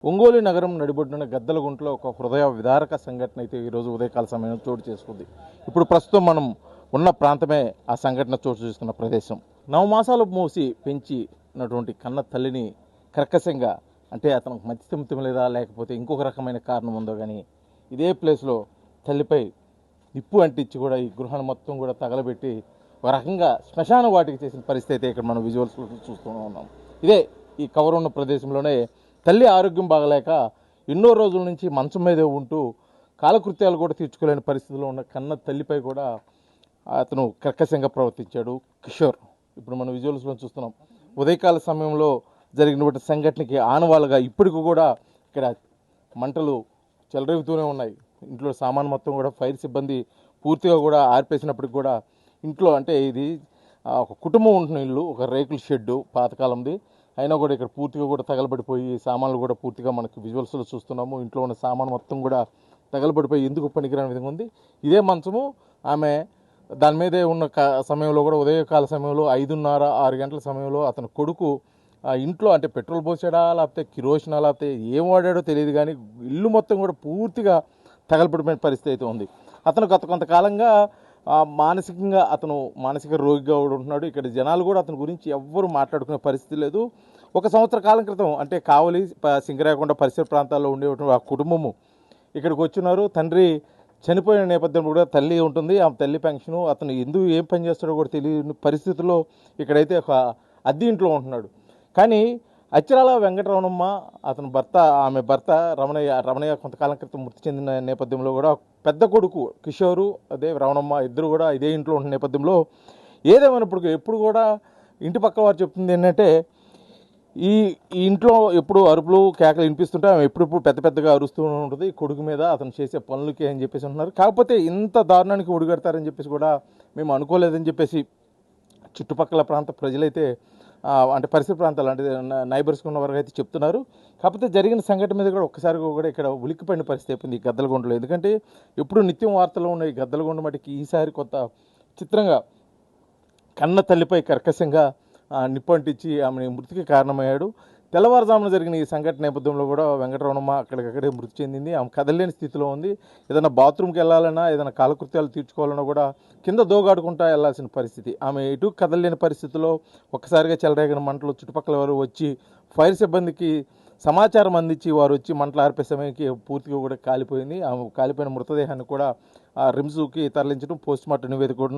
ఒంగోలు నగరం నడిబొడ్డున గద్దలగుంటలో ఒక హృదయ విదారక సంఘటన అయితే ఈరోజు ఉదయకాల సమయంలో చోటు చేసుకుంది. ఇప్పుడు ప్రస్తుతం మనం ఉన్న ప్రాంతమే ఆ సంఘటన చోటు చేసుకున్న ప్రదేశం. 9 మాసాలు మోసి పెంచినటువంటి కన్న తల్లిని కర్కశంగా, అంటే అతనికి మతిస్థిమితం లేదా లేకపోతే ఇంకొక రకమైన కారణం ఉందో కానీ ఇదే ప్లేస్లో తల్లిపై నిప్పు అంటించి కూడా ఈ గృహాన్ని మొత్తం కూడా తగలబెట్టి ఒక రకంగా శ్మశాన వాటికి చేసిన పరిస్థితి అయితే ఇక్కడ మనం విజువల్స్ చూస్తూ ఉన్నాం. ఇదే ఈ కవర్ ఉన్న ప్రదేశంలోనే తల్లి ఆరోగ్యం బాగలేక ఎన్నో రోజుల నుంచి మంచం మీదే ఉంటూ కాలకృత్యాలు కూడా తీర్చుకోలేని పరిస్థితిలో ఉన్న కన్న తల్లిపై కూడా అతను కర్కశంగా ప్రవర్తించాడు కిషోర్. ఇప్పుడు మనం విజువల్స్లో చూస్తున్నాం. ఉదయకాల సమయంలో జరిగినటువంటి సంఘటనకి ఆనవాళ్ళుగా ఇప్పటికి కూడా ఇక్కడ మంటలు చెలరేగుతూనే ఉన్నాయి. ఇంట్లో సామాన్ మొత్తం కూడా ఫైర్ సిబ్బంది పూర్తిగా కూడా ఆర్పేసినప్పటికి కూడా ఇంట్లో, అంటే ఇది ఒక కుటుంబం ఉంటున్న ఇల్లు, ఒక రేకుల షెడ్డు పాతకాలంది అయినా కూడా ఇక్కడ పూర్తిగా కూడా తగలబడిపోయి సామాన్లు కూడా పూర్తిగా మనకి విజువల్స్లో చూస్తున్నాము. ఇంట్లో ఉన్న సామాను మొత్తం కూడా తగలబడిపోయి ఎందుకు పనికిరాని విధంగా ఉంది. ఇదే మంచము ఆమె దాని మీదే ఉన్న సమయంలో కూడా ఉదయకాల సమయంలో 5:30-6 గంటల సమయంలో అతని కొడుకు ఇంట్లో, అంటే పెట్రోల్ పోసాడా లేకపోతే కిరోసినా లేకపోతే ఏం వాడాడో తెలియదు కానీ ఇల్లు మొత్తం కూడా పూర్తిగా తగలబడిపోయిన పరిస్థితి అయితే ఉంది. అతను గత కొంతకాలంగా మానసికంగా అతను మానసిక రోగిగా కూడా ఉంటున్నాడు. ఇక్కడ జనాలు కూడా అతని గురించి ఎవ్వరూ మాట్లాడుకునే పరిస్థితి లేదు. 1 సంవత్సర కాలం క్రితం, అంటే కావలి సింగరాయకొండ పరిసర ప్రాంతాల్లో ఉండేటువంటి ఆ కుటుంబము ఇక్కడికి వచ్చినారు. తండ్రి చనిపోయిన నేపథ్యంలో కూడా తల్లి ఉంటుంది. ఆ తల్లి పెన్షను, అతను ఎందుకు ఏం పని చేస్తాడో కూడా తెలియని పరిస్థితుల్లో ఇక్కడైతే ఒక అద్దె ఇంట్లో ఉంటున్నాడు. కానీ అచ్చిరాల వెంకటరమణమ్మ, అతని భర్త, ఆమె భర్త రమణయ్య కొంతకాలం క్రితం మృతి చెందిన నేపథ్యంలో కూడా పెద్ద కొడుకు కిషోరు, అదే రమణమ్మ, ఇద్దరు కూడా ఇదే ఇంట్లో ఉన్న నేపథ్యంలో ఏదేమైనప్పుడు ఎప్పుడు కూడా ఇంటి పక్క వారు చెప్తుంది ఏంటంటే ఈ ఇంట్లో ఎప్పుడు అరుపులు కేకలు వినిపిస్తుంటే ఆమె ఎప్పుడెప్పుడు పెద్దగా అరుస్తూ ఉంటుంది కొడుకు మీద, అతను చేసే పనులకి అని చెప్పేసి అంటున్నారు. కాకపోతే ఇంత దారుణానికి ఒడిగడతారని చెప్పేసి కూడా మేము అనుకోలేదని చెప్పేసి చుట్టుపక్కల ప్రాంత ప్రజలైతే, అంటే పరిసర ప్రాంతాలు, అంటే నైబర్స్గా ఉన్న వరకు అయితే చెప్తున్నారు. కాకపోతే జరిగిన సంఘటన మీద కూడా ఒక్కసారిగా కూడా ఇక్కడ ఉలిక్కిపడిన పరిస్థితి అయిపోయింది ఈ గద్దలగొండలో. ఎందుకంటే ఎప్పుడు నిత్యం వార్తల్లో ఉన్న ఈ గద్దలగొండ మటుకి ఈసారి కొత్త చిత్రంగా కన్న తల్లిపై కర్కశంగా నిప్పు అంటించి ఆమె మృతికి కారణమయ్యాడు. తెల్లవారుజామున జరిగిన ఈ సంఘటన నేపథ్యంలో కూడా వెంకటరమణమ్మ అక్కడికక్కడే మృతి చెందింది. ఆమె కదలలేని స్థితిలో ఉంది. ఏదైనా బాత్రూమ్కి వెళ్ళాలన్నా, ఏదైనా కాలకృత్యాలు తీర్చుకోవాలన్నా కూడా కింద దోగాడుకుంటా వెళ్లాల్సిన పరిస్థితి. ఆమె ఎటు కదలలేని పరిస్థితిలో ఒక్కసారిగా చెలరేగిన మంటలు చుట్టుపక్కల వారు వచ్చి ఫైర్ సిబ్బందికి సమాచారం అందించి వారు వచ్చి మంటలు ఆర్పే సమయానికి పూర్తిగా కూడా కాలిపోయింది. ఆమె కాలిపోయిన మృతదేహాన్ని కూడా రిమ్స్కి తరలించడం, పోస్ట్ మార్టం నివేదిక కూడా